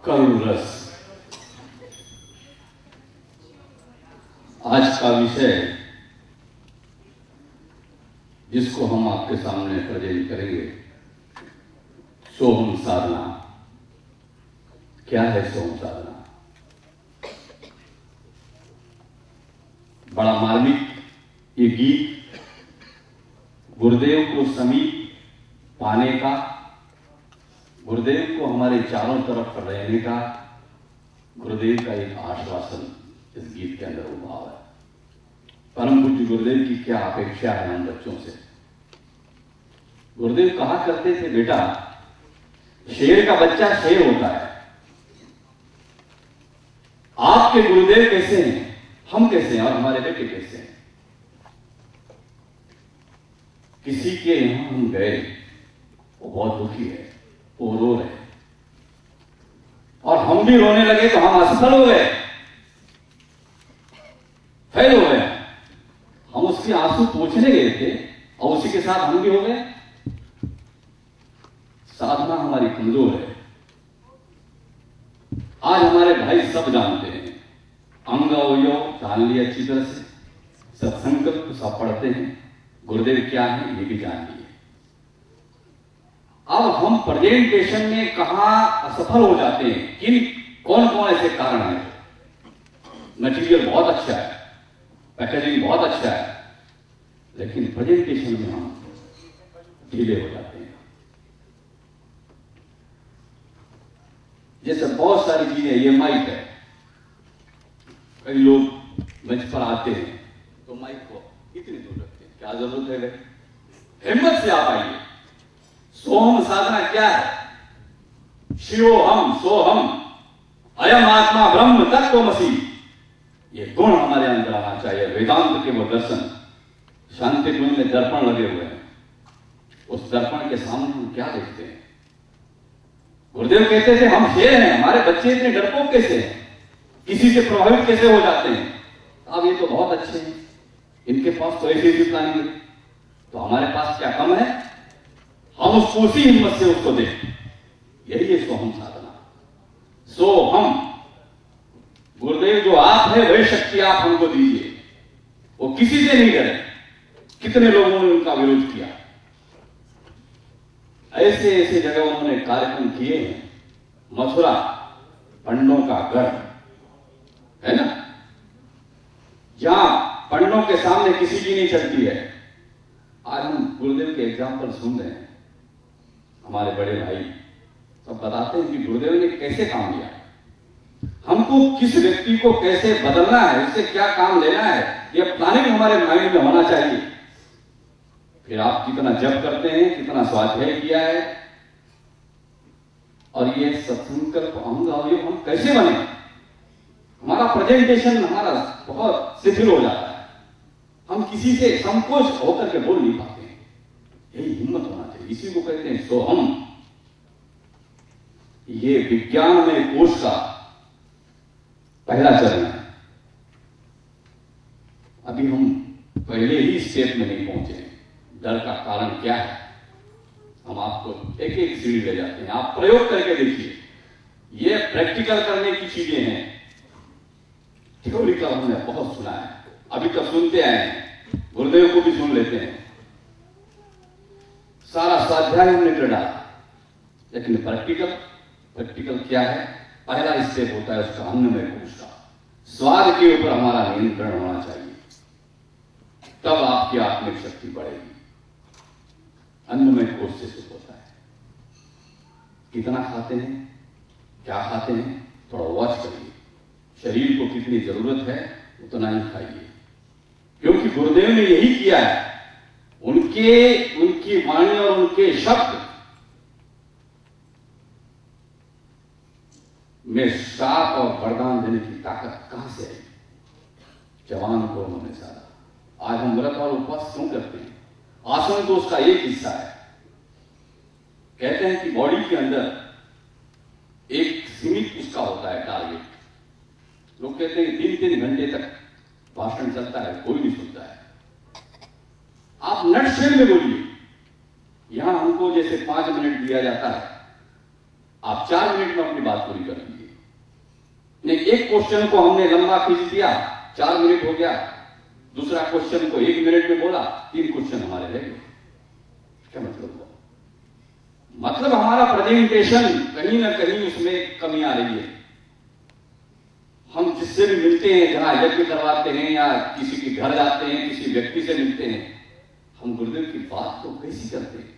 करुण रस। आज का विषय जिसको हम आपके सामने प्रेजेंट करेंगे, सोहम साधना। क्या है सोहम साधना? बड़ा मार्मिक ये गीत गुरुदेव को समीप पाने का, गुरुदेव को हमारे चारों तरफ रहने का, गुरुदेव का एक आश्वासन इस गीत के अंदर भाव है। परम पूज्य गुरुदेव की क्या अपेक्षा है हम बच्चों से। गुरुदेव कहा करते थे, बेटा शेर का बच्चा शेर होता है। आपके गुरुदेव कैसे हैं, हम कैसे हैं और हमारे बेटे कैसे हैं। किसी के यहां हम गए, वो बहुत दुखी है, वो रो रहे, और हम भी रोने लगे तो हम असफल हो गए, फेल हो गए। हम उसके आंसू पोंछने गए थे और उसी के साथ हम भी हो गए। साधना हमारी कमजोर है। आज हमारे भाई सब जानते हैं, अंग अवयव जान लिया अच्छी तरह से, सत्संकल्प सब पढ़ते हैं, गुरुदेव क्या है ये भी जान लिए। अब हम प्रेजेंटेशन में कहां असफल हो जाते हैं, कौन कौन ऐसे कारण है। मटेरियल बहुत अच्छा है, पैकेजिंग बहुत अच्छा है, लेकिन प्रेजेंटेशन में हम ढीले हो जाते हैं। जैसे बहुत सारी चीजें, ये माइक है, कई लोग मंच पर आते हैं तो माइक को इतनी दूर रखते हैं, क्या जरूरत है भाई? हिम्मत से आप आइए। सोहम साधना क्या है? शिवोहम सोहम अयम आत्मा ब्रह्म तत्त्वमसि, ये गुण हमारे अंदर आना चाहिए। वेदांत के वो दर्शन, शांति कुंज में दर्पण लगे हुए हैं, उस दर्पण के सामने हम क्या देखते हैं? गुरुदेव कहते थे हम शेर हैं, हमारे बच्चे इतने डरपोक कैसे हैं, किसी से प्रभावित कैसे हो जाते हैं। अब ये तो बहुत अच्छे हैं, इनके पास तो ऐसी प्लानिंग है, तो हमारे पास क्या कम है? हम उसको उसी हिम्मत से उसको दें। यही है सोहम साधना। सोहम, गुरुदेव जो आप है वही शक्ति आप हमको दीजिए। वो किसी से नहीं डरे। कितने लोगों ने उनका विरोध किया, ऐसे ऐसे जगह उन्होंने कार्यक्रम किए हैं। मथुरा पंडों का गढ़ है ना, जहां पंडों के सामने किसी की नहीं चलती है। आज हम गुरुदेव के एग्जाम्पल सुन रहे हैं, हमारे बड़े भाई सब बताते हैं कि गुरुदेव ने कैसे काम लिया, हमको किस व्यक्ति को कैसे बदलना है, उससे क्या काम लेना है, यह प्लानिंग हमारे माइंड में होना चाहिए। फिर आप कितना जप करते हैं, कितना स्वाध्याय किया है, और ये सत्संकल्प अंग अवयव हम कैसे बने। हमारा प्रेजेंटेशन हमारा बहुत शिथिल हो जाता है, हम किसी से संकोच होकर के बोल नहीं पाते हैं। यही हिम्मत होना चाहिए, इसी को कहते हैं सोहम। ये विज्ञान में कोश का पहला चरण है। अभी हम पहले ही स्टेप में नहीं पहुंचे। डर का कारण क्या है? हम आपको एक एक सीढ़ी ले जाते हैं, आप प्रयोग करके देखिए। ये प्रैक्टिकल करने की चीजें हैं। थ्योरी का हमने बहुत सुना है, अभी तक सुनते आए हैं, गुरुदेव को भी सुन लेते हैं, सारा स्वाध्याय हमने कर डाला, लेकिन प्रैक्टिकल क्या है? पहला स्टेप होता है उसका अन्नमय कोश का। स्वाद के ऊपर हमारा नियंत्रण होना चाहिए, तब आपकी आत्मिक शक्ति बढ़ेगी। अन्नमय कोश से शुरू होता है। कितना खाते हैं, क्या खाते हैं, थोड़ा वॉच करिए। शरीर को कितनी जरूरत है उतना ही खाइए, क्योंकि गुरुदेव ने यही किया है। उनकी वाणी और उनके शब्द में श्राप और वरदान देने की ताकत कहां से आई? जवान को उन्होंने साधा। आज हम व्रत और उपवास क्यों करते हैं? आसन तो उसका एक हिस्सा है। कहते हैं कि बॉडी के अंदर एक सीमित उसका होता है टारगेट। लोग कहते हैं 3-3 घंटे तक भाषण चलता है, कोई नहीं सुनता है। आप नटशेल में बोलिए। यहां हमको जैसे 5 मिनट दिया जाता है, आप 4 मिनट में अपनी बात पूरी कर लीजिए। नहीं, एक क्वेश्चन को हमने लंबा खींच दिया, 4 मिनट हो गया, दूसरा क्वेश्चन को 1 मिनट में बोला, 3 क्वेश्चन हमारे रह गए। क्या मतलब हुआ? मतलब हमारा प्रेजेंटेशन कहीं ना कहीं उसमें कमी आ रही है। हम जिससे भी मिलते हैं, जहां यज्ञ करवाते हैं या किसी के घर जाते हैं, किसी व्यक्ति से मिलते हैं, हम गुरुदेव की बात तो कैसी करते हैं?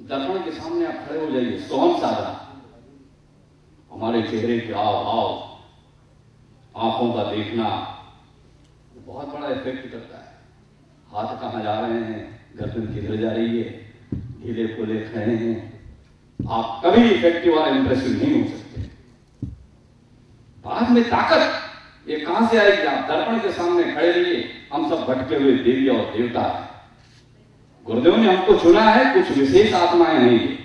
दर्पण के सामने आप खड़े हो जाइए, सोहम साधना, हमारे चेहरे के हाव भाव, आंखों का देखना बहुत बड़ा इफेक्ट करता है। हाथ कहां जा रहे हैं, गर्दन किधर जा रही है, ढीले खोले खड़े हैं, आप कभी इफेक्टिव और इंप्रेसिव नहीं हो सकते। बाद में ताकत ये कहां से आएगी? आप दर्पण के सामने खड़े रहिए। हम सब भटके हुए देवी और देवता हैं। गुरुदेव ने हमको चुना है, कुछ विशेष आत्माएं नहीं है।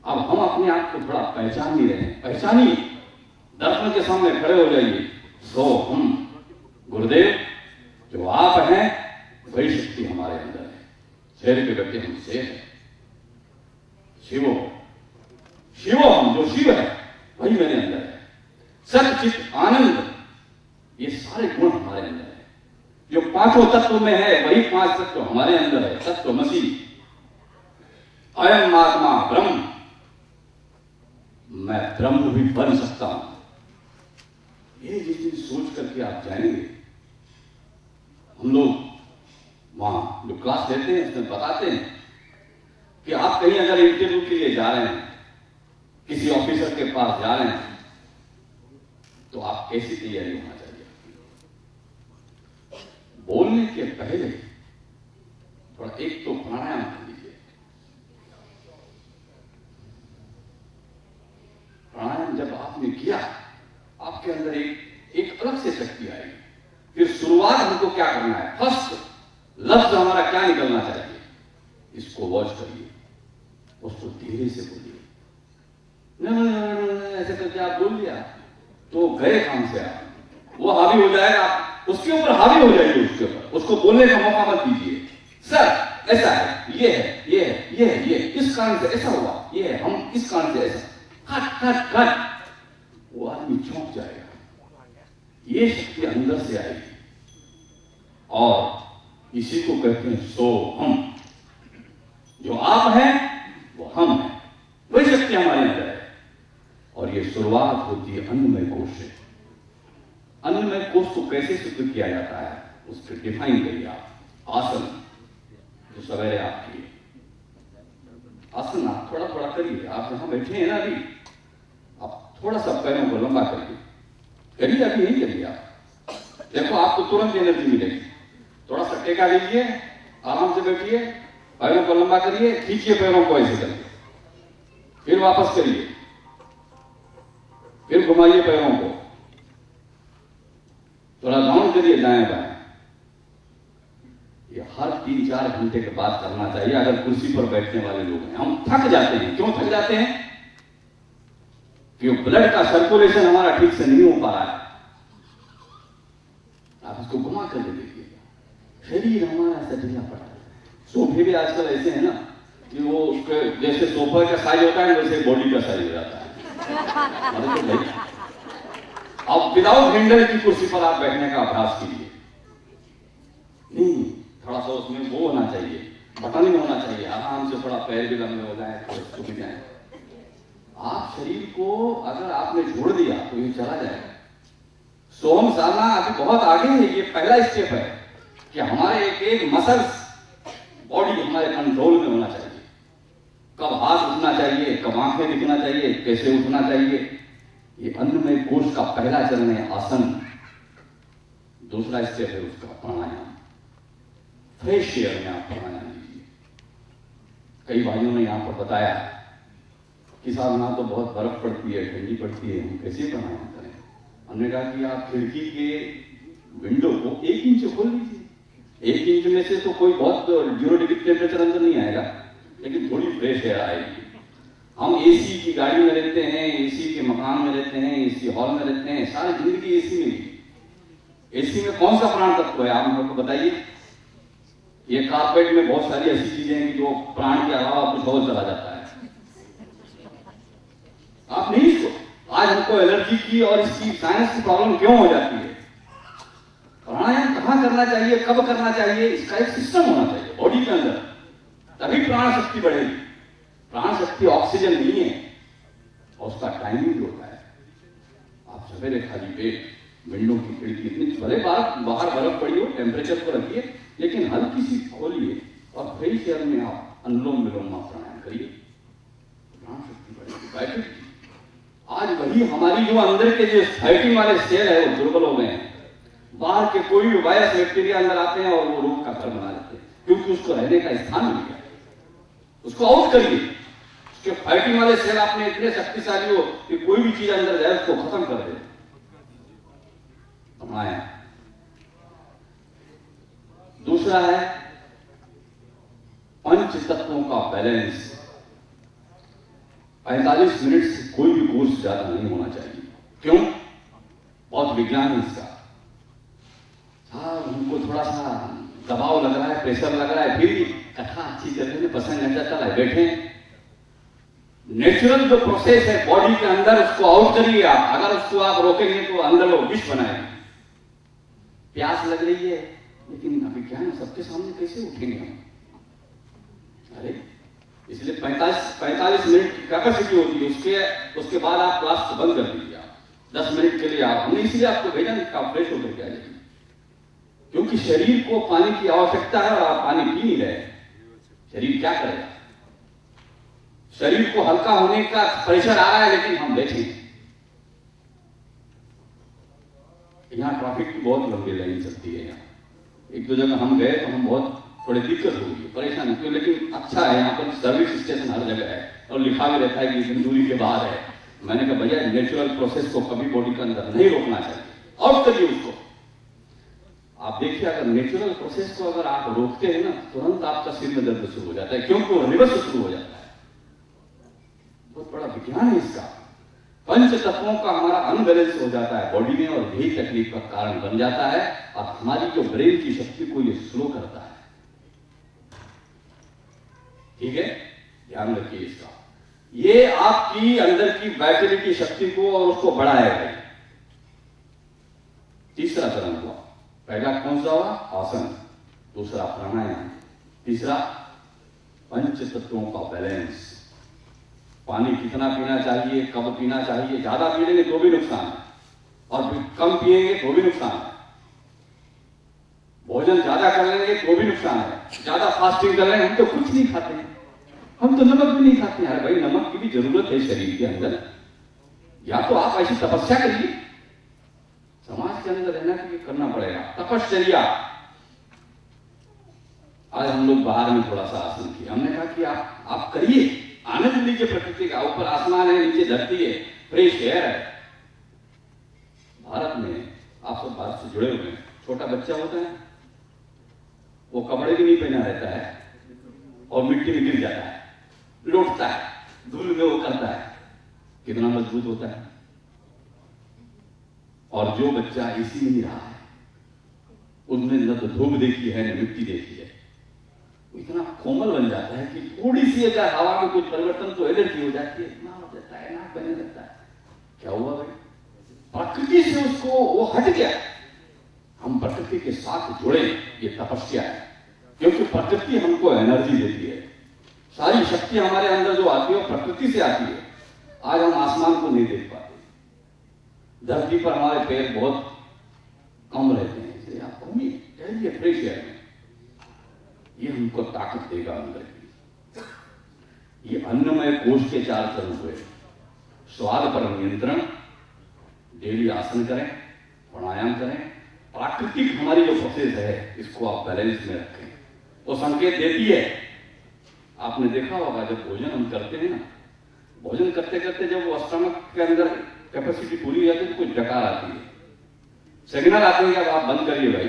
अब हम अपने आप को थोड़ा पहचान नहीं रहे हैं, पहचानिए, दर्पण के सामने खड़े हो जाइए। सो हम गुरुदेव जो आप हैं, वही शक्ति हमारे अंदर है। शेर के व्यक्ति हम शेर है, शिवो शिवो, हम जो शिव है वही मेरे अंदर है। सचित आनंद, ये सारे गुण हमारे अंदर है। जो 5 तत्व में है वही 5 तत्व हमारे अंदर है। तत्वमसि, अयम आत्मा ब्रह्म, मैं ब्रह्म भी बन सकता हूं। ये जिस दिन सोच करके आप जाएंगे, हम लोग वहां जो क्लास लेते हैं उसमें बताते हैं कि आप कहीं अगर इंटरव्यू के लिए जा रहे हैं, किसी ऑफिसर के पास जा रहे हैं, तो आप कैसी तैयारी होना चाहिए? बोलने के पहले थोड़ा एक तो प्राणायाम कर लीजिए। प्राणायाम जब आपने किया, आपके अंदर एक अलग से शक्ति आएगी। फिर शुरुआत हमको क्या करना है? फर्स्ट लफ्ज हमारा क्या निकलना चाहिए, इसको वॉच करिए, उसको धीरे से बोलिए। ऐसे करके आप बोल दिया तो गए काम से आप, वो हावी हो जाएगा, उसके ऊपर हावी हो जाएगी, उसके ऊपर उसको बोलने का मौका मत दीजिए। सर ऐसा है, ये है, ये है, ये है, ये इस कारण से ऐसा हुआ, ये है, हम इस कारण से ऐसा, कट कट कट, वो आदमी चौंक जाएगा। ये शक्ति अंदर से आएगी और इसी को कहते हैं सो हम। जो आप हैं वो हम हैं, वही शक्ति हमारे अंदर है। और ये शुरुआत होती है अन्नमय कोश से। अन्नमय कोश को कैसे सिद्ध किया जाता है, उसको डिफाइन करिए आप। आसन जो सवेरे आप किए, आसन आप थोड़ा थोड़ा करिए। आप जहां बैठे हैं ना, अभी आप थोड़ा सा पैरों को लंबा करिए, अभी नहीं करिए आप, देखो आपको तुरंत एनर्जी मिलेगी। थोड़ा सा टेका लीजिए, आराम से बैठिए, पैरों को लंबा करिए, खींचिए पैरों को ऐसे करके, फिर वापस करिए, फिर घुमाइए पैरों को, थोड़ा राउंड करिए दाएं बाएं। ये हर 3-4 घंटे के बाद करना चाहिए। अगर कुर्सी पर बैठने वाले लोग हैं, हम थक जाते हैं। क्यों थक जाते हैं? क्योंकि ब्लड का सर्कुलेशन हमारा ठीक से नहीं हो पा रहा है। आप इसको घुमा कर देखिए, शरीर हमारा ऐसा ढीला पड़ा है। सोफे भी आजकल ऐसे हैं ना कि वो उसके जैसे सोफा का साइज होता है वैसे बॉडी का साइज हो जाता है। अब विदाउट हैंडल की कुर्सी पर आप बैठने का अभ्यास कीजिए। नहीं, थोड़ा सा उसमें वो होना चाहिए, बटन नहीं होना चाहिए, आराम से थोड़ा पैर भी लंबे हो जाए, थोड़े सूख जाए। आप शरीर को अगर आपने छोड़ दिया तो ये चला जाएगा। सोम साधना अभी बहुत आगे है। ये पहला स्टेप है कि हमारे एक मसल्स बॉडी हमारे कंट्रोल में होना चाहिए। कब हाथ उठना चाहिए, कब आंखें दिखना चाहिए, कैसे उठना चाहिए। ये अन्नमय कोश का पहला चरण है आसन। दूसरा स्टेप है उसका प्राणायाम। फ्रेश एयर में आप प्राणायाम लीजिए। कई भाइयों ने यहां पर बताया कि साहब यहां तो बहुत बर्फ पड़ती है, ठंडी पड़ती है, हम कैसे प्राणायाम करें। हमने कहा कि आप खिड़की के विंडो को 1 इंच खोल लीजिए। 1 इंच में से तो कोई बहुत 0 डिग्री टेम्परेचर अंदर नहीं आएगा, लेकिन थोड़ी फ्रेश एयर आएगी। हम एसी की गाड़ी में रहते हैं, एसी के मकान में रहते हैं, एसी हॉल में रहते हैं, सारी जिंदगी एसी में ही। एसी में कौन सा प्राण तत्व है आप हमको बताइए। ये कारपेट में बहुत सारी ऐसी चीजें हैं कि जो प्राण के अलावा कुछ और चला जाता है। आज हमको एलर्जी की और इसकी साइंस की प्रॉब्लम क्यों हो जाती है? प्राणायाम कहां करना चाहिए, कब करना चाहिए, इसका एक सिस्टम होना चाहिए बॉडी के अंदर, तभी प्राण शक्ति बढ़ेगी। प्राण शक्ति ऑक्सीजन नहीं है और उसका टाइमिंग होता है। आप सवेरे खाली पेट विंडो की खिड़की इतनी भले बाहर बर्फ पड़ी हो, टेम्परेचर को रखिए, लेकिन हल्की सी खोलिए और फ्रेश एयर में आप अनुलोम विलोम प्राणायाम करिए, प्राण शक्ति बढ़ेगी, बैठेगी। आज वही हमारी जो अंदर के जो फाइटिंग वाले सेल है वो दुर्बल हो गए हैं। बाहर के कोई भी वायरस बैक्टीरिया अंदर आते हैं और वो रोग का घर बना देते हैं, क्योंकि उसको रहने का स्थान मिल गया। उसको आउट करिए, उसके फाइटिंग वाले सेल आपने इतने शक्तिशाली हो कि कोई भी चीज अंदर जाए उसको खत्म कर दे। प्राणायाम। दूसरा है पंच तत्वों का बैलेंस। 45 मिनट से कोई भी कोर्स ज्यादा नहीं होना चाहिए। क्यों? बहुत विज्ञान है इसका। उनको थोड़ा सा दबाव लग रहा है, प्रेशर लग रहा है, फिर भी कथा अच्छी करने में पसंद नहीं आता है, बैठे। नेचुरल जो प्रोसेस है बॉडी के अंदर उसको आउट करिए आप। अगर उसको आप रोकेंगे तो अंदर वो विष बनाएंगे। प्यास लग रही है लेकिन अभी क्या है, सबके सामने कैसे उठेंगे हम? अरे इसलिए 45 मिनट की कैपेसिटी होती है। उसके बाद आप क्लास को बंद कर दीजिए। 10 मिनट के लिए आप, हमने इसलिए आपको भेजा नहीं कि आप फ्रेश होकर के आ जाइए, क्योंकि शरीर को पानी की आवश्यकता है और आप पानी पी नहीं रहे। शरीर क्या करेगा? शरीर को हल्का होने का प्रेशर आ रहा है लेकिन हम बैठे। यहां ट्रैफिक की बहुत लंबी लाइन चलती है। यहाँ एक दो जगह हम गए तो हम बहुत थोड़ी दिक्कत होगी, परेशानी क्यों, लेकिन अच्छा है यहाँ पर सर्विस स्टेशन हर जगह है और लिखा भी रहता है कि इतनी दूरी के बाहर है। मैंने कहा भैया नेचुरल प्रोसेस को कभी बॉडी के अंदर नहीं रोकना चाहिए, आउट करिए उसको। आप देखिए अगर नेचुरल प्रोसेस को अगर आप रोकते हैं ना, तुरंत आपका सिर में दर्द शुरू हो जाता है, क्योंकि वो रिवर्स शुरू हो जाता है। बहुत बड़ा विज्ञान है इसका। पंच तत्वों का हमारा अनबैलेंस हो जाता है बॉडी में और यही तकलीफ का कारण बन जाता है और हमारी जो ब्रेन की शक्ति को ये स्लो करता है। ठीक है, ध्यान रखिए इसका। ये आपकी अंदर की वाइटलिटी शक्ति को और उसको बढ़ाएगा। तीसरा चरण हुआ। पहला कौन सा हुआ? आसन। दूसरा प्राणायाम। तीसरा पंच तत्वों का बैलेंस। पानी कितना पीना चाहिए, कब पीना चाहिए। ज्यादा पी लेंगे तो भी नुकसान है और कम पिएंगे तो भी नुकसान है। भोजन ज्यादा कर लेंगे तो भी नुकसान है। ज्यादा फास्टिंग कर लेंगे, हम तो कुछ नहीं खाते हैं, हम तो नमक भी नहीं खाते हैं। अरे भाई नमक की भी जरूरत है शरीर के अंदर। या तो आप ऐसी तपस्या करिए, समाज के अंदर रहना के लिए करना पड़ेगा तपश्चर्या। आज हम लोग बाहर में थोड़ा सा आसन किया, हमने कहा कि आप करिए, आनंद लीजिए प्रकृति का। ऊपर आसमान है, नीचे धरती है, फ्रेश एयर है। भारत में आप सब भारत से जुड़े हुए हैं। छोटा बच्चा होता है, वो कपड़े भी नहीं पहना रहता है और मिट्टी में गिर जाता है, लौटता है, धूल में वो करता है, कितना मजबूत होता है। और जो बच्चा इसी में ही रहा है, उसने न तो धूप देखी है न मिट्टी देखी है, इतना कोमल बन जाता है कि थोड़ी सी अगर हवा में कुछ परिवर्तन तो एलर्जी हो जाती है, इतना हो जाता है, नाक बहने लगता है। क्या हुआ भाई? प्रकृति से उसको वो हट गया। हम प्रकृति के साथ जुड़े, ये तपस्या है, क्योंकि प्रकृति हमको एनर्जी देती है। सारी शक्ति हमारे अंदर जो आती है वो प्रकृति से आती है। आज हम आसमान को नहीं देख पाते, धरती पर हमारे पैर बहुत कम रहते हैं, इसलिए आप घूमिए, टहलिए फ्रेश एयर में, ये हमको ताकत देगा अंदर की। ये अन्नमय कोश के 4 चरण हुए। स्वाद पर नियंत्रण, डेली आसन करें, प्राणायाम करें, प्राकृतिक हमारी जो प्रोसेस है इसको आप बैलेंस में रखें। वो संकेत देती है। आपने देखा होगा जब भोजन हम करते हैं ना, भोजन करते करते जब वो स्टमक के अंदर कैपेसिटी पूरी हो जाती है तो कुछ डकार आती है, सिग्नल आते हैं कि अब आप बंद करिए भाई।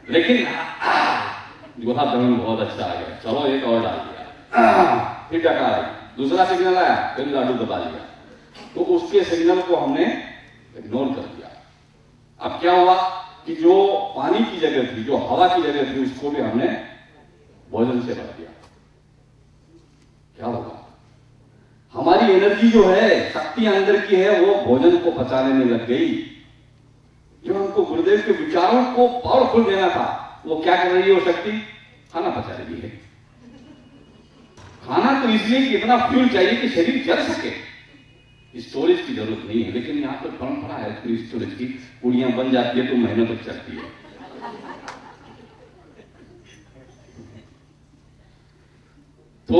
लेकिन गुहा दमन बहुत अच्छा आ गया, चलो एक और डाल दिया, फिर डकार आई, दूसरा सिग्नल आया, फिर लाडू दबा दिया, तो उसके सिग्नल को हमने इग्नोर कर दिया। अब क्या हुआ कि जो पानी की जगह थी, जो हवा की जगह थी, उसको भी हमने भोजन से भर दिया। क्या होगा? हमारी एनर्जी जो है, शक्ति अंदर की है, वो भोजन को पचाने में लग गई। जो हमको गुरुदेव के विचारों को पावरफुल देना था, वो क्या कर रही है वो शक्ति? खाना पचा रही है। खाना तो इसलिए कि इतना फ्यूल चाहिए कि शरीर चल सके, स्टोरेज की जरूरत नहीं है। लेकिन यहां पर परंपरा है स्टोरेज की, पूड़ियां बन जाती है तो महीनों तक चलती है। तो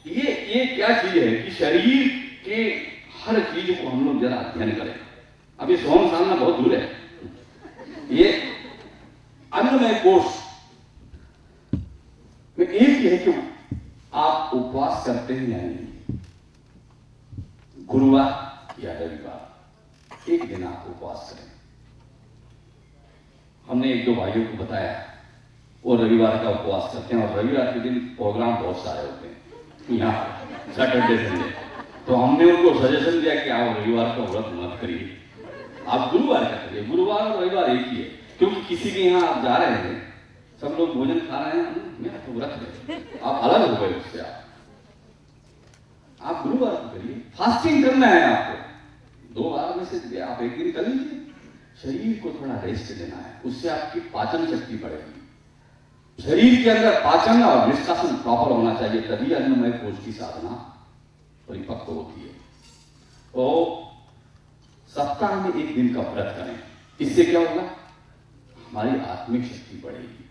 ये क्या चीज है कि शरीर के हर चीज को हम लोग जरा अध्ययन करें। अब ये सोम सामना बहुत दूर है। ये अन्नमय कोष में एक ही है कि आप उपवास करते हैं या नहीं। गुरुवार या रविवार एक दिन आप उपवास करें। हमने एक दो भाइयों को बताया वो रविवार का उपवास करते हैं, और रविवार के दिन प्रोग्राम बहुत सारे होते हैं यहाँ सैटरडे संडे। तो हमने उनको सजेशन दिया कि आप रविवार का व्रत मत करिए, आप गुरुवार का करिए। गुरुवार और रविवार एक ही है, क्योंकि किसी के यहाँ आप जा रहे हैं, सब लोग भोजन खा रहे हैं, मेरा तो व्रत है, आप अलग हो गए उससे। आप गुरुवार को करिए, फास्टिंग करना है आपको। 2 बार में से आप एक दिन कर लीजिए, शरीर को थोड़ा रेस्ट देना है, उससे आपकी पाचन शक्ति बढ़ेगी। शरीर के अंदर पाचन और निष्कासन प्रॉपर होना चाहिए, तभी अन्नमय कोष की साधना परिपक्व होती है। तो सप्ताह में एक दिन का व्रत करें, इससे क्या होगा? हमारी आत्मिक शक्ति बढ़ेगी,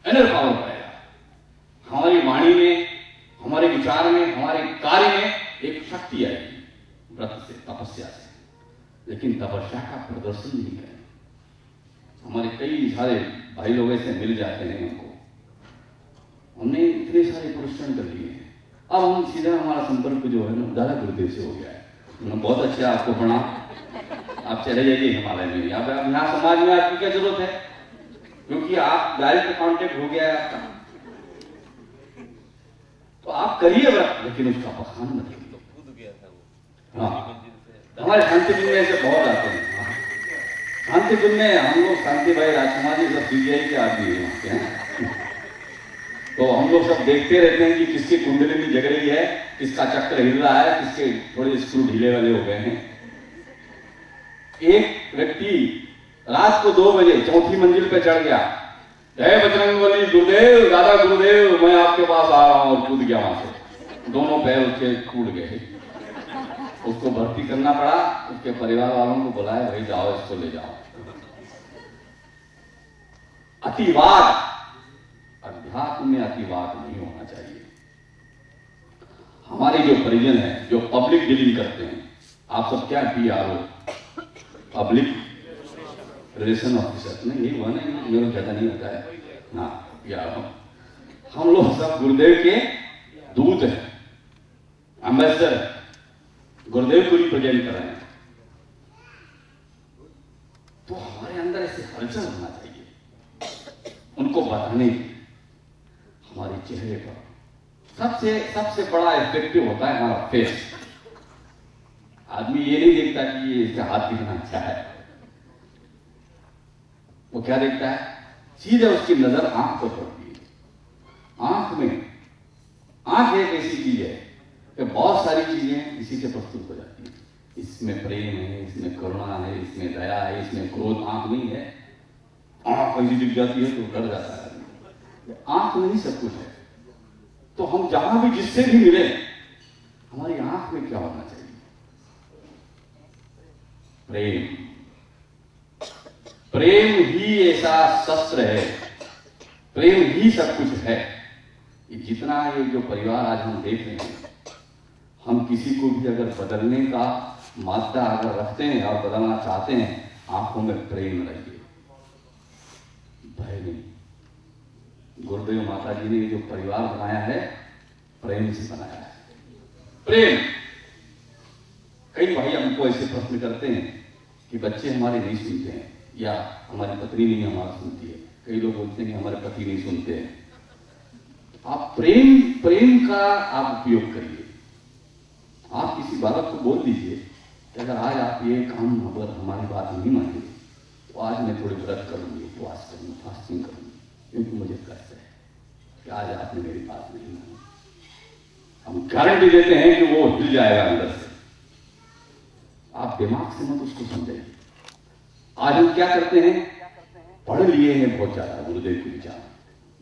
इनर पावर बढ़ेगा। हमारी वाणी में, हमारे विचार में, हमारे कार्य में एक शक्ति आएगी व्रत से, तपस्या से। लेकिन तपस्या का प्रदर्शन नहीं करें। हमारे कई सारे भाई लोग ऐसे मिल जाते हैं, हमको हमने इतने सारे परिश्रम कर लिए हैं, अब हम सीधा हमारा संपर्क जो है ना दादा गुरुदेव से हो गया है। बहुत अच्छा आपको प्रणाम, आप चले जाइए हिमालय में, या फिर यहाँ समाज में आपकी क्या जरूरत है, क्योंकि आप डायरेक्ट कांटेक्ट हो गया है आपका। तो आप करिए व्रत, लेकिन उसका बखान मत करिए। हाँ, हमारे शांति कुंज में ऐसे बहुत आते हैं। शांति कुंज में हम लोग, शांति भाई राजकुमार जी सब सीबीआई के आदमी हैं, तो हम लोग सब देखते रहते हैं कि किसकी कुंडली जग रही है, किसका चक्र हिल रहा है, किसके थोड़े स्क्रू ढीले वाले हो गए हैं। एक व्यक्ति रात को 2 बजे 4थी मंजिल पे चढ़ गया, जय बजरंगबली गुरुदेव, दादा गुरुदेव मैं आपके पास आ रहा हूं, और कूद गया वहां से। दोनों पैर उसके टूट गए, उसको भर्ती करना पड़ा। उसके परिवार वालों को बुलाया, भाई जाओ इसको ले जाओ। अतिवाद, अध्यात्म में अतिवाद नहीं होना चाहिए। हमारे जो परिजन हैं, जो पब्लिक डीलिंग करते हैं, आप सब क्या PRO, पब्लिक रिलेशन ऑफिसर, नहीं यही हुआ ना, मेरे को ज्यादा नहीं होता है ना, PRO। हम लोग सब गुरुदेव के दूत हैं, एम्बेसडर, गुरुदेव को रिप्रेजेंट कर रहे हैं। तो हमारे अंदर ऐसे हलचल होना चाहिए, उनको बताने की। हमारे चेहरे पर सबसे बड़ा इफेक्टिव होता है हमारा फेस। आदमी ये नहीं देखता कि ये इसका हाथ कितना अच्छा है, वो क्या देखता है? सीधे उसकी नजर आंख पर पड़ती है। आंख एक ऐसी चीज है कि बहुत सारी चीजें इसी से प्रस्तुत हो जाती है। इसमें प्रेम है, इसमें करुणा है, इसमें दया है, इसमें क्रोध। आंख नहीं है, आंख ऐसी दिख जाती है तो डर जाता है। आंख नहीं सब कुछ है। तो हम जहां भी जिससे भी मिले, हमारी आंख में क्या होना चाहिए? प्रेम। प्रेम ही ऐसा शस्त्र है, प्रेम ही सब कुछ है। ये जितना ये जो परिवार आज हम देख रहे हैं, हम किसी को भी अगर बदलने का मादा अगर रखते हैं और बदलना चाहते हैं, आंखों में प्रेम रखिए, भय नहीं। गुरुदेव माता जी ने जो परिवार बनाया है, प्रेम से बनाया है। प्रेम। कई भाई हमको ऐसे प्रश्न करते हैं कि बच्चे हमारे नहीं सुनते हैं, या हमारी पत्नी नहीं हमारा सुनती है। कई लोग बोलते हैं कि हमारे पति नहीं सुनते हैं। आप प्रेम का आप उपयोग करिए। आप किसी बालक को बोल दीजिए कि अगर आज आप ये काम अगर हमारी बात नहीं मानेंगे, तो आज मैं थोड़ी व्रत करूंगी, उपवास करूंगी, फास्टिंग करूंगी, क्योंकि मुझे कष्ट है कि आज आपने मेरी बात नहीं मानी। हम गारंटी देते हैं कि वो हिल जाएगा अंदर से। आप दिमाग से मत उसको समझें। आज हम क्या करते हैं, पढ़ लिए हैं बहुत ज्यादा गुरुदेव के विचार,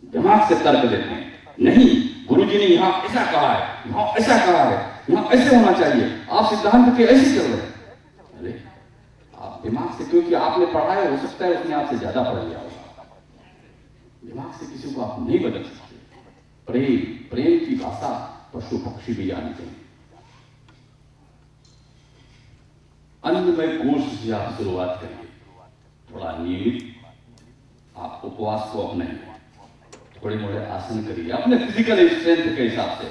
दिमाग से तर्क देते हैं, नहीं गुरुजी ने यहां ऐसा कहा है, यहां ऐसा कहा है, यहां ऐसे होना चाहिए, आप सिद्धांत के ऐसे कर रहे हैं। अरे आप दिमाग से, क्योंकि आपने पढ़ा है, हो सकता है उसने आपसे ज्यादा पढ़ लिया होगा। दिमाग से किसी को आप नहीं बदल सकते। प्रेम की भाषा पशु पक्षी भी जानते हैं। अन्नमय कोष से आप शुरुआत करिए, थोड़ा नियमित आप उपवास को अपनाइए, थोड़े मोड़े आसन करिए अपने फिजिकल स्ट्रेंथ के हिसाब से।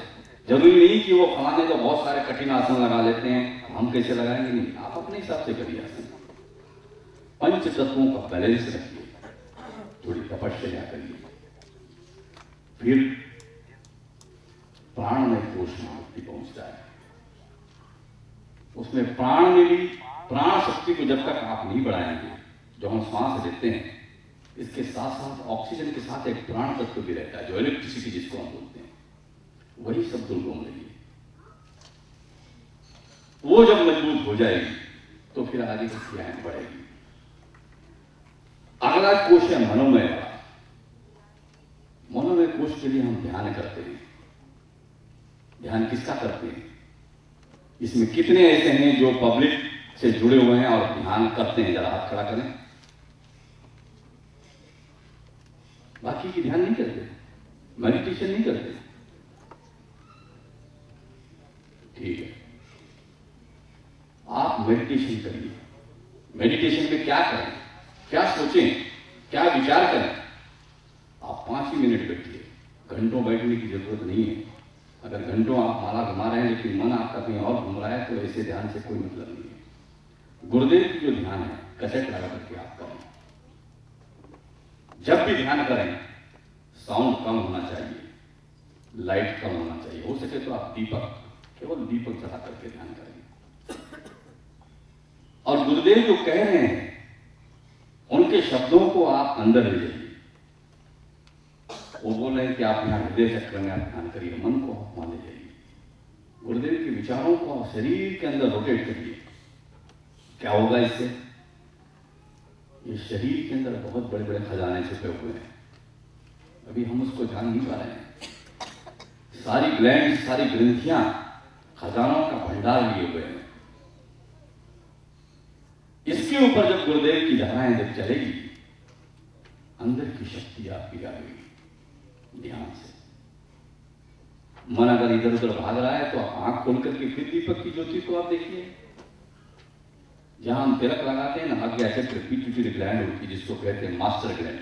जरूरी नहीं कि वो फलाने तो बहुत सारे कठिन आसन लगा लेते हैं, हम कैसे लगाएंगे, नहीं, आप अपने हिसाब से करिए आसन। पंच तत्वों का बैलेंस रखिए, थोड़ी तपस्या करिए, फिर प्राणमय कोष में मुक्ति पहुंचता है। उसमें प्राण में भी, प्राण शक्ति को जब तक आप नहीं बढ़ाएंगे, जो हम श्वास लेते हैं, इसके साथ साथ ऑक्सीजन के साथ एक प्राण तत्व भी रहता है, जो इलेक्ट्रिसिटी जिसको हम बोलते हैं, वही सब दुर्गम रही। वो जब मजबूत हो जाएगी तो फिर आगे की क्रियाएं बढ़ेगी। अगला कोष है मनोमय वाला। मनोमय कोष के लिए हम ध्यान करते हैं। ध्यान किसका करते हैं? इसमें कितने ऐसे हैं जो पब्लिक से जुड़े हुए हैं और ध्यान करते हैं? जरा हाथ खड़ा करें। बाकी की ध्यान नहीं करते, मेडिटेशन नहीं करते। ठीक है, आप मेडिटेशन करिए। मेडिटेशन में क्या करें, क्या सोचें, क्या विचार करें? आप 5 ही मिनट बैठिए, घंटों बैठने की जरूरत नहीं है। अगर घंटों आप माला घुमा रहे हैं लेकिन मन आपका कहीं और घूम रहा है, तो ऐसे ध्यान से कोई मतलब नहीं है। गुरुदेव की जो ध्यान है, कैसेट लगा करके आप करें। जब भी ध्यान करें, साउंड कम होना चाहिए, लाइट कम होना चाहिए। हो सके तो आप केवल दीपक जला करके ध्यान करें। और गुरुदेव जो कह रहे हैं, उनके शब्दों को आप अंदर ले जाइए। वो बोल रहे हैं कि आप यहां हृदय चक्र में आप ध्यान करिए, मन को आप मान ले जाइए। गुरुदेव के विचारों को शरीर के अंदर रोटेट करिए। क्या होगा इससे? ये शरीर के अंदर बहुत बड़े बड़े खजाने छुपे हुए हैं, अभी हम उसको जान नहीं पा रहे हैं। सारी ग्लैंड, सारी ग्रंथियां खजानों का भंडार लिए हुए हैं। इसके ऊपर जब गुरुदेव की धाराएं जब चलेगी, अंदर की शक्ति आपकी आएगी। ध्यान से मन अगर इधर उधर भाग रहा है तो आंख खोल करके फिर दीपक की ज्योति को आप देखिए। जहां हम तिलक लगाते हैं ना, आज्ञा चक्र, पिट्यूटरी ग्लैंड होती है, जिसको कहते हैं मास्टर ग्लैंड,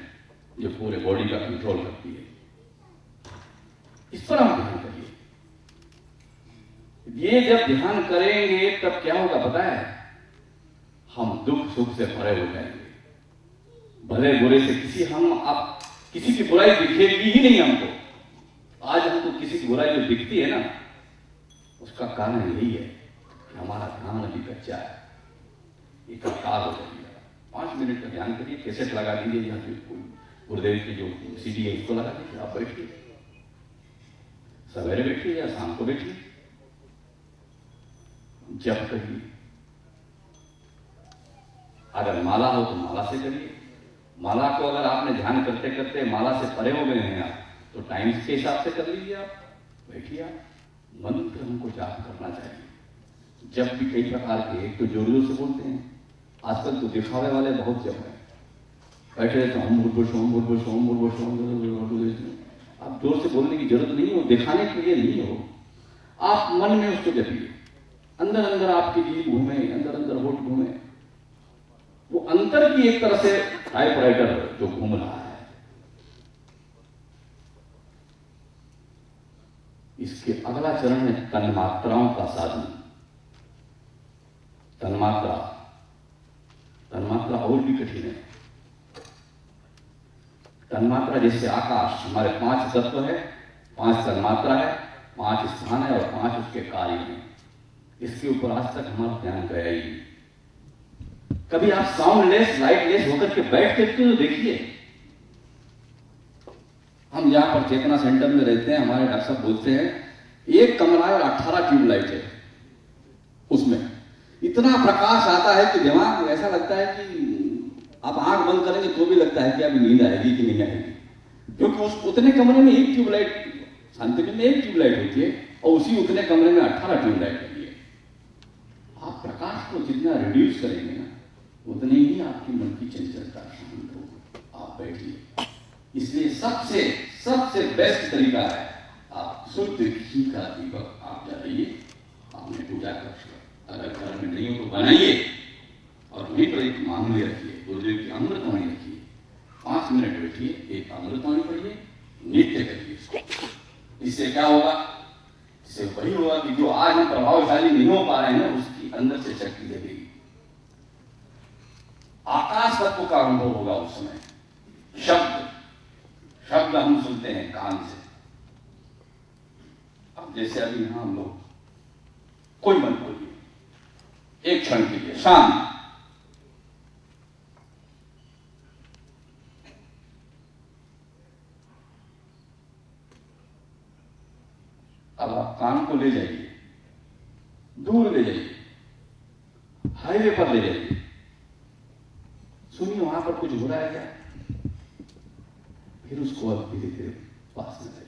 जो पूरे बॉडी का कंट्रोल करती है। इस पर हम ध्यान करिए। ये जब ध्यान करेंगे तब क्या होगा पता है? हम दुख सुख से भरे हो जाएंगे। भले बुरे से किसी की बुराई दिखेगी ही नहीं हमको। आज हमको किसी की बुराई जो दिखती है ना, उसका कारण यही है कि हमारा ध्यान अभी कच्चा है, एकाकार हो जाइए। 5 मिनट का ध्यान करिए, कैसेट लगा दीजिए, या फिर गुरुदेव की जो सीडी है उसको लगा दीजिए, आप बैठिए। सवेरे बैठिए या शाम को बैठिए, जप करिए। अगर माला हो तो माला से करिए। माला को अगर आपने ध्यान करते करते माला से परे हो गए हैं आप, तो टाइम के हिसाब से कर लीजिए। आप बैठिए, आप मंत्र हमको जाप करना चाहिए। जब भी कई प्रकार के, एक तो जोर जोर से बोलते हैं, आजकल तो दिखावे वाले बहुत जब है, बैठे रहते हैं, हम बुलबुल सोम बुलबुल सोम बुलबुल सोम। आप जोर से बोलने की जरूरत नहीं हो, दिखाने के लिए नहीं हो। आप मन में उसको जपिए, अंदर अंदर आपकी जीभ घूमे, अंदर अंदर होठ घूमे। वो अंतर की एक तरह से टाइपराइटर जो घूम रहा है। इसके अगला चरण है तन्मात्राओं का साधन। तन्मात्रा और भी कठिन है। तन्मात्रा जैसे आकाश, हमारे 5 तत्व है, 5 तन्मात्रा है, 5 स्थान है और 5 उसके कार्य हैं। इसके ऊपर आज तक हमारा ध्यान गया ही नहीं। कभी आप साउंडलेस लाइटलेस होकर के बैठ के तो देखिए। हम यहां पर चेतना सेंटर में रहते हैं, हमारे डॉक्टर साहब बोलते हैं एक कमरा है और 18 ट्यूबलाइट है, उसमें इतना प्रकाश आता है कि दिमाग ऐसा लगता है कि आप आंख बंद करेंगे तो भी लगता है कि अभी नींद आएगी कि नहीं आएगी, क्योंकि उस उतने कमरे में एक ट्यूबलाइट, शांति में एक ट्यूबलाइट होती है और उसी उतने कमरे में 18 ट्यूबलाइट लगी है। आप प्रकाश को जितना रिड्यूस करेंगे ना, उतने ही आपकी मन की चंचलता शांत हो। आप बैठिए। इसलिए सबसे बेस्ट तरीका है, आप शुद्ध घी का दीपक आप जलाइए, आपने पूजा कर, अगर घर में नहीं हो तो बनाइए और वहीं पर एक मामूली रखिए, गुरुदेव की अमृतवाणी रखिए, 5 मिनट बैठिए, एक अमृतवाणी पढ़िए, नित्य करिए। इससे क्या होगा? इससे वही होगा कि जो आज हम प्रभावशाली नहीं हो पा रहे हैं ना, उसकी अंदर से शक्ति लगेगी। आकाश तत्व का अनुभव होगा उस समय। शब्द हम सुनते हैं कान से। अब जैसे अभी यहां हम लोग कोई मन बोलिए एक क्षण के लिए शांत, अब आप कान को ले जाइए, दूर ले जाइए, हाईवे पर ले जाइए, सुनिए वहां पर कुछ हो रहा है क्या, फिर उसको अब धीरे धीरे पास में लाइए।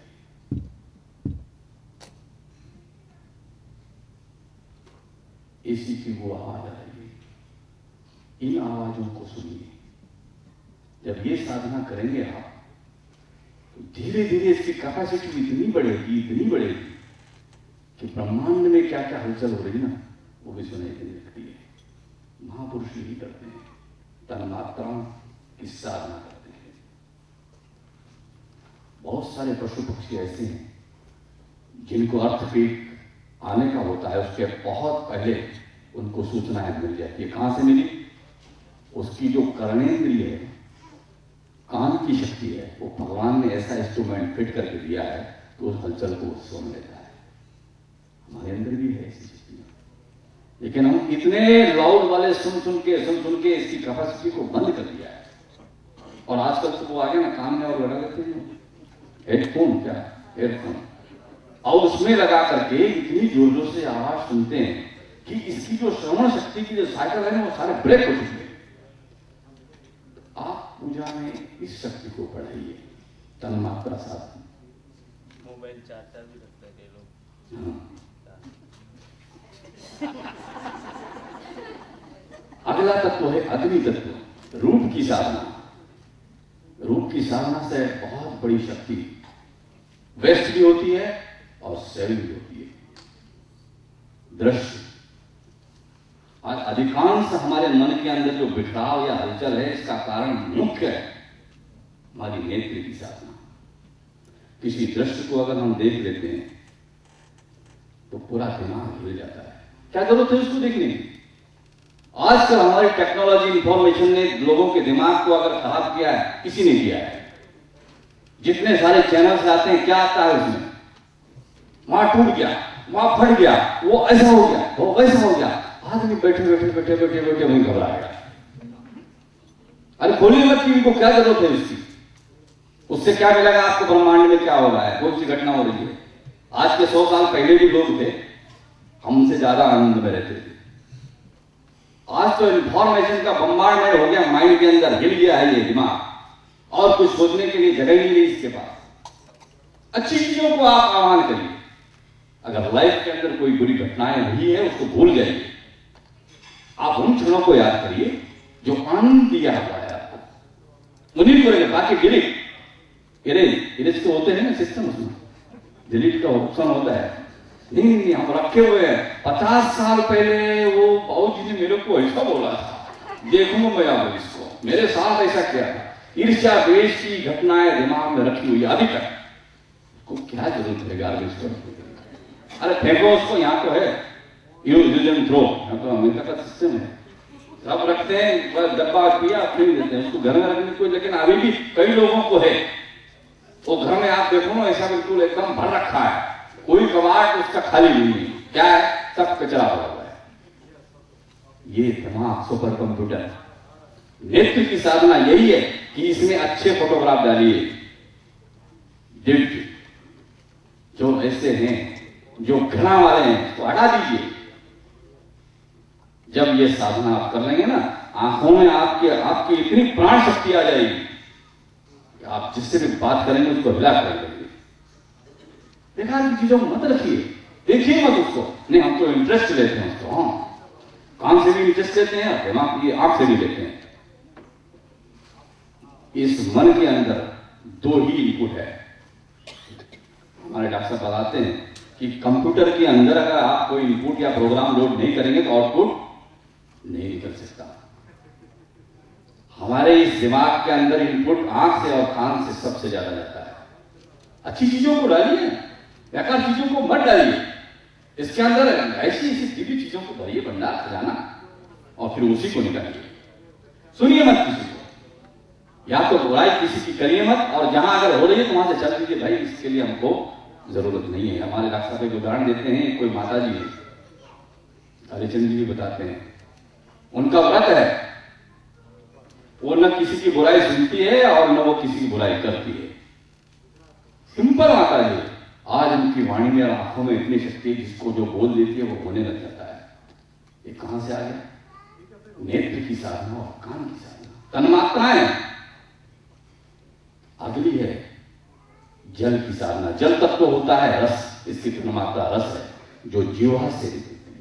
इसी की वो आवाज आएगी, इन आवाजों को सुनिए। जब ये साधना करेंगे आप, तो धीरे धीरे इसकी कैपेसिटी इतनी बढ़ेगी कि ब्रह्मांड में क्या क्या हलचल हो रही है ना, वो भी सुनाई देने लगती है। महापुरुष यही करते हैं, तन्मात्राओं की साधना करते हैं। बहुत सारे पशु पक्षी ऐसे हैं जिनको अर्थक्वेक आने का होता है, उसके बहुत पहले उनको सूचनाएं मिल जाती है। कहां से मिली? उसकी जो कर्णेंद्रिय है, कान की शक्ति है, वो भगवान ने ऐसा इंस्ट्रूमेंट फिट करके दिया है तो उस हलचल को सुन लेता है। हमारे अंदर भी है ऐसी शक्ति, लेकिन हम इतने लाउड वाले सुन के इसकी कैपेसिटी को बंद कर दिया है। और आजकल तो वो आ गया ना, कान में और लगा लेते हैं हेडफोन, और उसमें लगा करके इतनी जोर जोर से आवाज सुनते हैं कि इसकी जो श्रवण शक्ति की जो साइकिल है ना, वो सारे ब्रेक हो चुके हैं। आप पूजा में इस शक्ति को बढ़ाइए, तन्मात्रा साधन। मोबाइल चार्जर भी रखते हैं लोग। अगला तत्व है अग्नि तत्व, रूप की साधना। रूप की साधना से बहुत बड़ी शक्ति वेस्ट भी होती है और सेल भी होती है। दृश्य, आज अधिकांश हमारे मन के अंदर जो बिखराव या हलचल है, इसका कारण मुख्य है हमारी नेत्र की साधना। किसी दृश्य को अगर हम देख लेते हैं तो पूरा दिमाग हिल जाता है। क्या जरूरत है उसको देखने की? आजकल हमारी टेक्नोलॉजी, इंफॉर्मेशन ने लोगों के दिमाग को अगर खराब किया है, किसी ने किया है। जितने सारे चैनल्स आते हैं, क्या आता है उसमें? वहां टूट गया, वहां फट गया, वो ऐसा हो गया, वो वैसा हो गया। आदमी बैठे वहीं घबराएगा। अरे खोलिए मत टीवी को, क्या जरूरत है उसकी? उससे क्या मिलेगा आपको? ब्रह्मांड में क्या हो रहा है, कौन सी घटना हो रही है? आज के 100 साल पहले भी लोग थे, हमसे ज्यादा आनंद में रहते थे। आज तो इंफॉर्मेशन का बम्बार्डमेंट हो गया, माइंड के अंदर हिल गया है ये दिमाग, और कुछ सोचने के लिए जगह नहीं रही इसके पास। अच्छी चीजों को आप आह्वान करिए। अगर लाइफ के अंदर कोई बुरी घटनाएं हुई है, उसको भूल जाइए। आप उन क्षणों को याद करिए जो आनंद दिया हुआ है आपको, उन्हीं को रखें। बाकी डिलीट इरेज तो होते हैं ना सिस्टम, उसमें डिलीट का ऑप्शन होता है। नहीं, हम रखे हुए हैं। 50 साल पहले वो बाबूजी ने मेरे को ऐसा बोला था, देखूंगा मैं आप इसको, मेरे साथ ऐसा किया था। ईर्ष्या द्वेष की घटनाएं दिमाग में रखी हुई अभी तक, को क्या जरूरत है गार्बेज को? अरे फेंको उसको, यहाँ तो है यूज एंड थ्रो, यहाँ तो अमेरिका का सिस्टम है, सब रखते हैं, डब्बा पिया फेंक देते हैं उसको, घर में रखने को। लेकिन अभी भी कई लोगों को है, वो घर में आप देखो ना, ऐसा बिल्कुल एकदम भर रखा है, कोई कबाड़ उसका खाली नहीं है। क्या है? सब कचरा भरा हुआ है। ये दिमाग सुपर कंप्यूटर। नेत्र की साधना यही है कि इसमें अच्छे फोटोग्राफ डालिए। दिव्य जो ऐसे हैं जो घृणा वाले हैं उसको हटा दीजिए। जब ये साधना आप कर लेंगे ना, आंखों में आपकी इतनी प्राण शक्ति आ जाएगी कि आप जिससे भी बात करेंगे उसको हिला कर देंगे। बेकार की चीजों को मत रखिए, देखिए मत उसको। नहीं, हम तो इंटरेस्ट लेते हैं उसको। हाँ, कान से भी इंटरेस्ट लेते हैं, दिमाग की आंख से भी लेते हैं। इस मन के अंदर दो ही इनपुट है। हमारे डॉक्टर साहब बताते हैं कि कंप्यूटर के अंदर अगर आप कोई इनपुट या प्रोग्राम लोड नहीं करेंगे तो आउटपुट नहीं निकल सकता। हमारे इस दिमाग के अंदर इनपुट आंख से और कान से सबसे ज्यादा जाता है। अच्छी चीजों को डालिए, बेकार चीजों को मत डालिए। इसके अंदर ऐसी दिव्य चीजों को भरिए, भंडार खजाना, और फिर उसी को निकालिए। सुनिए मत किसी को, या तो बुराई किसी की करिए मत, और जहां अगर हो रही है तो वहां से चल दीजिए, भाई इसके लिए हमको जरूरत नहीं है। हमारे डॉक्टर साहब एक उदाहरण देते हैं, कोई माता जी है, हरिचंद जी भी बताते हैं, उनका व्रत है, वो न किसी की बुराई सुनती है और न वो किसी की बुराई करती है। सिंपल माता जी, आज उनकी वाणी में और आंखों में इतनी शक्ति है, जिसको जो बोल देती है वो होने लग जाता है। ये कहां से आ गया? नेत्र की साधना और कान की साधना। तन्मात्राएं अगली है जल की साधना। जल तत्व तो होता है रस, इसकी तन्मात्रा रस है जो जीवा से निकलती है।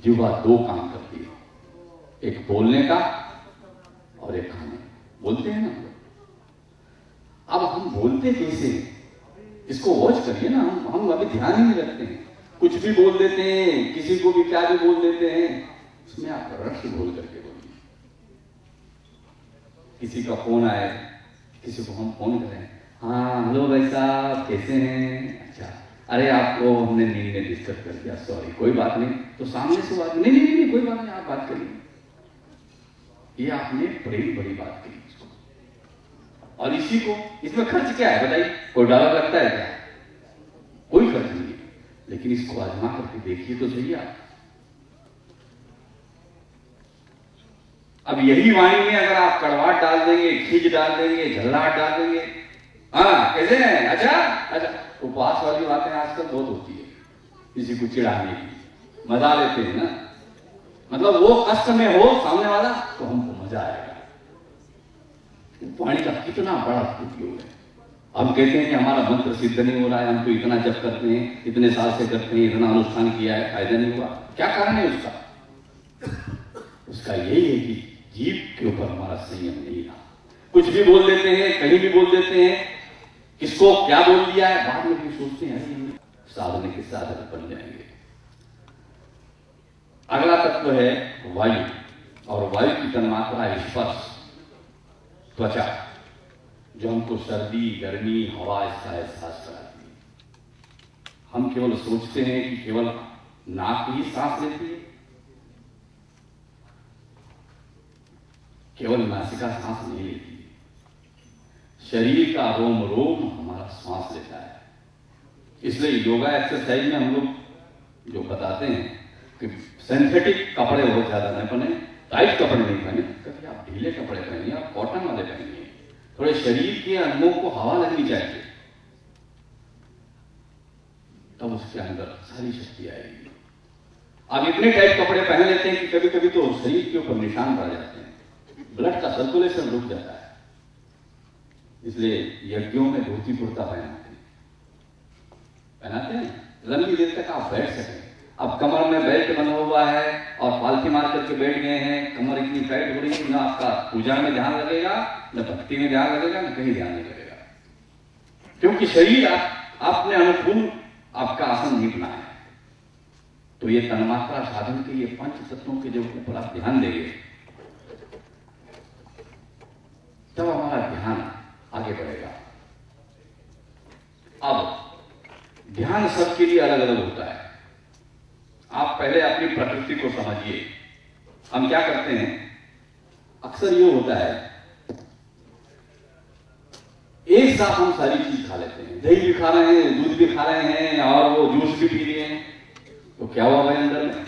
जीवा दो काम करती है, एक बोलने का और एक खाने। बोलते हैं ना, अब हम बोलते कैसे, इसको वॉच करिए ना। हम अभी ध्यान ही नहीं रखते हैं, कुछ भी बोल देते हैं, किसी को भी क्या भी बोल देते हैं। उसमें आप रस बोल करके बोलिए। किसी का फोन आए, किसी को हम फोन करें, हाँ हेलो भाई साहब कैसे हैं, अच्छा अरे आपको हमने नींद में डिस्टर्ब कर दिया, सॉरी, कोई बात नहीं। तो सामने से बात नहीं, नहीं नहीं कोई बात नहीं, आप बात करिए। ये आपने बड़ी बड़ी बात कही। और इसी को, इसमें खर्च क्या है बताइए? कोई डॉलर लगता है क्या? कोई खर्च नहीं है। लेकिन इसको आजमा करके देखिए तो सही आप। अब यही वाणी में अगर आप कड़वाहट डाल देंगे, खिज डाल देंगे, झल्लाहट डाल देंगे, हाँ कैसे हैं, अच्छा अच्छा, उपवास वाली बातें आजकल बहुत होती है, किसी को चिढ़ाने की मजा लेते हैं ना। मतलब वो कष्ट में हो सामने वाला तो हमको मजा आएगा। वाणी का कितना बड़ा उपयोग है। हम कहते हैं कि हमारा मंत्र सिद्ध नहीं हो रहा है, हम तो इतना जप करते हैं, इतने साल से करते हैं, इतना अनुष्ठान किया है, फायदा नहीं हुआ। क्या कारण है उसका? उसका यही है कि जीव के ऊपर हमारा संयम नहीं रहा। कुछ भी बोल देते हैं, कहीं भी बोल देते हैं, किसको क्या बोल दिया है, बाद में भी सोचते हैं साधने के साधक बन जाएंगे। अगला तत्व है वायु, और वायु की तन्मात्रा है स्पर्श, त्वचा, जो हमको सर्दी गर्मी हवा इसका एहसास कराती है। हम केवल सोचते हैं कि केवल नाक ही सांस लेती है, केवल नासिका सांस नहीं लेती है, शरीर का रोम रोम हमारा सांस लेता है। इसलिए योगा एक्सरसाइज में हम लोग जो बताते हैं कि सिंथेटिक कपड़े बहुत ज्यादा न पहने, टाइट कपड़े नहीं पहने, कभी आप ढीले कपड़े पहनिए, आप कॉटन वाले पहनिए, थोड़े शरीर के अंगों को हवा लगनी चाहिए, तब उसके अंदर सारी शक्ति आएगी। आप इतने टाइट कपड़े पहन लेते हैं कि कभी कभी तो शरीर के ऊपर निशान पड़ जाते हैं, ब्लड का सर्कुलेशन रुक जाता है। इसलिए यज्ञों में धोती कुर्ता पहनाते हैं, लंबी देर तक आप बैठ सकें। अब कमर में बेल्ट बना हुआ है और पालथी मार करके बैठ गए हैं, कमर इतनी टाइट हो रही है, ना आपका पूजा में ध्यान लगेगा, न भक्ति में ध्यान लगेगा, न कहीं ध्यान नहीं लगेगा, क्योंकि शरीर आपने अनुकूल आपका आसन नहीं बनाया है। तो ये तन्मात्रा साधन के, ये पंच तत्वों के जो ऊपर आप ध्यान देंगे, तब हमारा ध्यान आगे बढ़ेगा। अब ध्यान सबके लिए अलग अलग होता है। आप पहले अपनी प्रकृति को समझिए। हम क्या करते हैं, अक्सर ये होता है एक साथ हम सारी चीज खा लेते हैं, दही भी खा रहे हैं, दूध भी खा रहे हैं और वो जूस भी पी लिए हैं, तो क्या हुआ भाई अंदर में?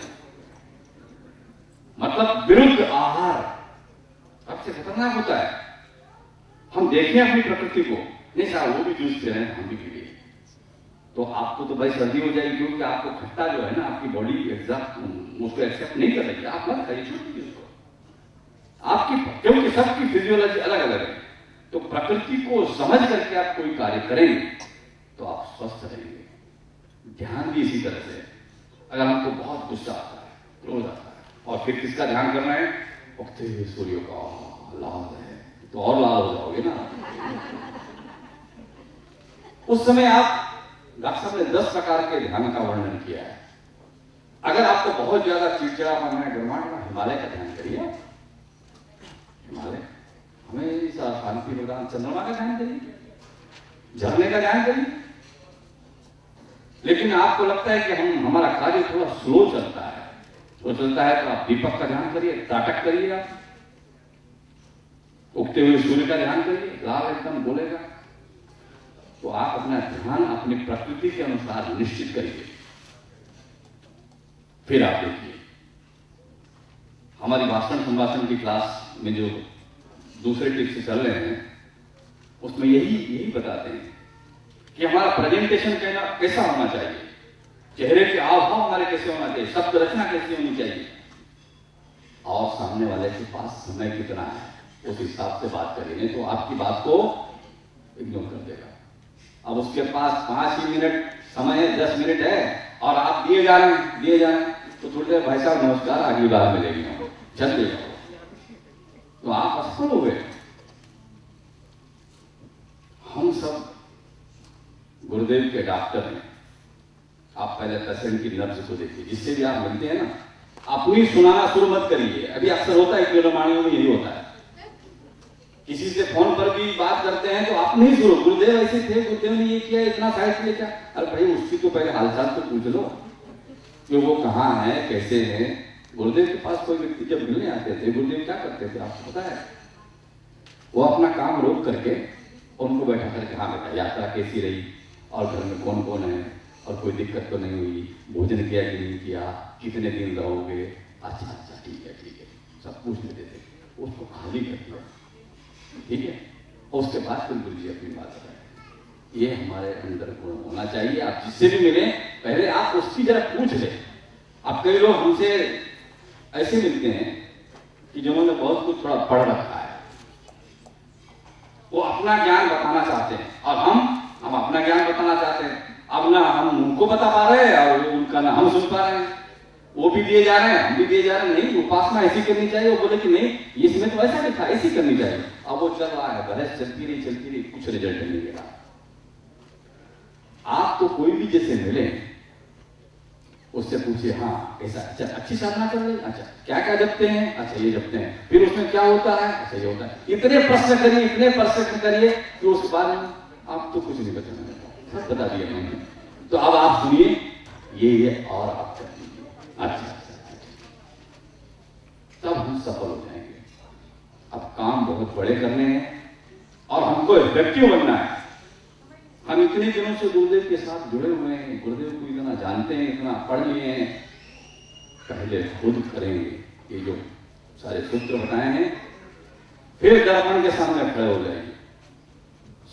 मतलब विरुद्ध आहार सबसे खतरनाक होता है। हम देखें अपनी प्रकृति को, नहीं साहब वो भी जूस पी रहे हैं, हम भी पी लिए, तो आपको तो भाई सर्दी हो जाएगी, क्योंकि आपको खट्टा जो है ना, आपकी बॉडी एग्जैक्ट उसको एक्सेप्ट नहीं कर रही है, आप मत खाइए, छोड़ दीजिए उसको। आपकी, क्योंकि सबकी फिजियोलॉजी अलग अलग है, तो प्रकृति को समझ करके आप कोई कार्य करेंगे तो आप स्वस्थ रहेंगे। ध्यान भी इसी तरह से है। अगर हमको बहुत गुस्सा आता है, क्रोध आता है, और फिर किसका ध्यान करना है, उगते हुए सूर्य का लाल है, तो और लाल हो जाओगे ना। उस समय आप, डॉक्टर साहब ने 10 प्रकार के ध्यान का वर्णन किया है। अगर आपको बहुत ज्यादा चिड़चिड़ापन है, गर्माहट, हिमालय का ध्यान करिए। हिमालय हमेशा शांति प्रदान, चंद्रमा का ध्यान करिए, झरने का ध्यान करिए। लेकिन आपको लगता है कि हमारा कार्य थोड़ा स्लो चलता है, तो आप दीपक का ध्यान करिए, ताटक करिए, आप उगते हुए सूर्य का ध्यान करिए, लाल एकदम बोलेगा। तो आप अपना ध्यान अपनी प्रकृति के अनुसार निश्चित करिए। फिर आप देखिए, हमारी भाषण संभाषण की क्लास में जो दूसरे टिप्स से चल रहे हैं, उसमें यही बताते हैं कि हमारा प्रेजेंटेशन कैसा होना चाहिए, चेहरे के हाव भाव हमारे कैसे होना चाहिए, शब्द रचना कैसी होनी चाहिए, और सामने वाले के पास समय कितना है, उस हिसाब से बात करेंगे तो आपकी बात को इग्नोर कर देगा। अब उसके पास 5 ही मिनट समय है, 10 मिनट है, और आप दिए जा रहे हैं, तो थोड़ी देर, भाई साहब नमस्कार, अगली बार मिलेगी, चल देगा, तो आप असफल हो गए। हम सब गुरुदेव के डॉक्टर हैं। आप पहले पेशेंट की नब्ज को देखिए, जिससे भी आप मिलते हैं ना, अपनी सुनाना शुरू मत करिए। अभी अक्सर होता है, क्यों में यही होता है, किसी से फोन पर भी बात करते हैं तो आप नहीं शुरू, गुरुदेव ऐसे थे, गुरुदेव ने ये किया, इतना साइड किया क्या। अरे भाई, उसकी तो पहले हालचाल तो पूछ लो कि वो कहाँ है, कैसे है। गुरुदेव के पास कोई व्यक्ति जब मिलने आते थे, गुरुदेव क्या करते थे आपको पता है, वो अपना काम रोक करके उनको बैठा करके, हाँ बेटा यात्रा कैसी रही, और घर में कौन कौन है, और कोई दिक्कत तो नहीं हुई, भोजन किया कि नहीं किया, कितने दिन रहोगे, अच्छा ठीक है, सब पूछ लेते थे। उसको खाली कर दिया, ठीक है, और उसके बाद फिर गुरु जी अपनी बात करें। ये हमारे अंदर गुण होना चाहिए। आप जिससे भी मिले, पहले आप उसकी जरा पूछ ले। अब कई लोग हमसे ऐसे मिलते हैं कि जिन्होंने बहुत कुछ थोड़ा पढ़ रखा है, वो अपना ज्ञान बताना चाहते हैं, और हम अपना ज्ञान बताना चाहते हैं। अब ना हम उनको बता पा रहे हैं, और उनका ना हम सुन पा रहे हैं। वो भी दिए जा रहे हैं, हम भी दिए जा रहे हैं। नहीं, उपासना ऐसी करनी चाहिए, वो बोले कि नहीं, इसमें तो ऐसा लिखा, ऐसी करनी चाहिए। अब वो चल रहा है, बहस चलती रही, कुछ रिजल्ट नहीं मिला। आप तो कोई भी जैसे मिले, उससे पूछिए, हाँ ऐसा, अच्छा अच्छी साधना कर रही, अच्छा क्या जपते हैं, अच्छा ये जपते हैं, फिर उसमें क्या होता है, अच्छा ये होता है। इतने प्रश्न करिए कि उसके बाद आप तो कुछ नहीं बता, बता दिया मैंने। तो अब आप सुनिए, ये और आप कर दीजिए, अच्छा, तब हम सफल हो जाएंगे। अब काम बहुत बड़े करने हैं, और हमको इफेक्टिव बनना है। हम इतने दिनों से गुरुदेव के साथ जुड़े हुए हैं, गुरुदेव को इतना जानते हैं, इतना पढ़ लिए हैं, पहले खुद करेंगे ये जो सारे सूत्र बताए हैं, फिर दर्पण के सामने खड़े हो जाएंगे।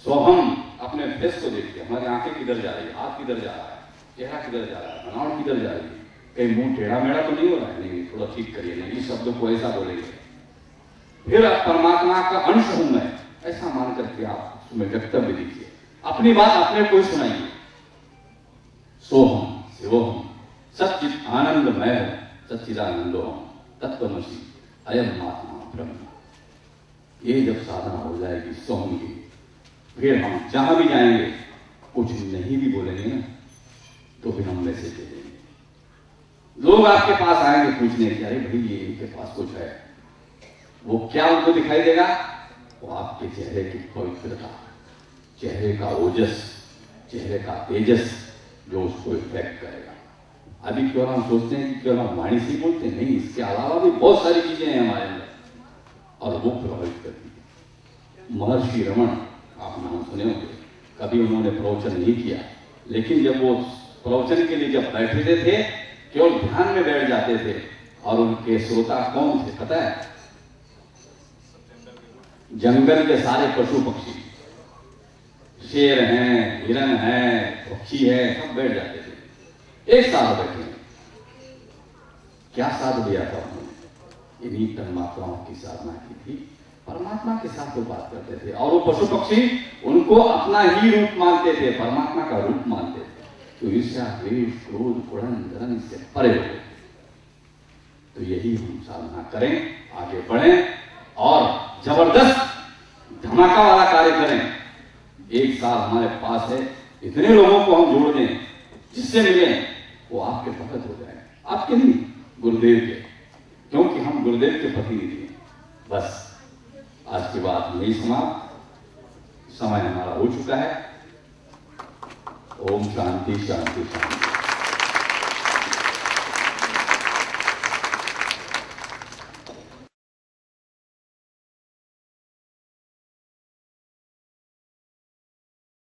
सो हम अपने फेस को देखते हैं, हमारी आंखें किधर जा रही है, हाथ किधर जा रहा है, चेहरा किधर जा रहा है, बनावट किधर जा रही है, कहीं मुंह टेढ़ा मेढ़ा तो नहीं हो रहा है, नहीं थोड़ा ठीक करिए, नहीं इस शब्द को ऐसा बोलेंगे। फिर आप परमात्मा का अंश हूं मैं, ऐसा मान करके आप उसमें वक्तव्य दीजिए, अपनी बात अपने को सुनाइए। सोहम शिवोहम सच्चित आनंदमय सच्चिदानंदोहम तत्वमसि अयम आत्मा ब्रह्म। ये जब साधना हो जाएगी सोहम की, फिर हम जहां भी जाएंगे, कुछ नहीं भी बोलेंगे ना, तो फिर हम मैसेज दे देंगे। लोग आपके पास आएंगे पूछने के, अरे भाई ये इनके पास कुछ है, वो क्या उनको दिखाई देगा, वो आपके चेहरे की पवित्रता, चेहरे का ओजस, चेहरे का तेजस, जो उसको इफेक्ट करेगा। अभी क्यों हम सोचते हैं कि क्यों हम वाणी से बोलते हैं, नहीं, इसके अलावा भी बहुत सारी चीजें हैं हमारे अंदर, और वो प्रभावित करती है। महर्षि रमन, आप नाम सुने होंगे, कभी उन्होंने प्रवचन नहीं किया, लेकिन जब वो प्रवचन के लिए जब बैठते थे, केवल ध्यान में बैठ जाते थे, और उनके श्रोता कौन थे पता है, जंगल के सारे पशु पक्षी, शेर हैं, हिरन है, पक्षी है, सब बैठ जाते थे, एक साथ बैठे। क्या साथ दिया था उन्होंने? इन्हीं परमात्माओं की साधना की थी, परमात्मा के साथ वो बात करते थे। और वो पशु पक्षी उनको अपना ही रूप मानते थे, परमात्मा का रूप मानते थे। तो ईर्ष्या, द्वेष, क्रोध, कुड़न, धन से परे हो गए। तो यही हम साधना करें, आगे बढ़ें और जबरदस्त धमाका वाला कार्य करें। एक साल हमारे पास है, इतने लोगों को हम जोड़ दें, जिससे मिले वो आपके भगत हो जाए, आपके नहीं, गुरुदेव के, क्योंकि हम गुरुदेव के प्रतिनिधि हैं। बस आज की बात यही समाप्त, समय हमारा हो चुका है। ओम शांति शांति शांति।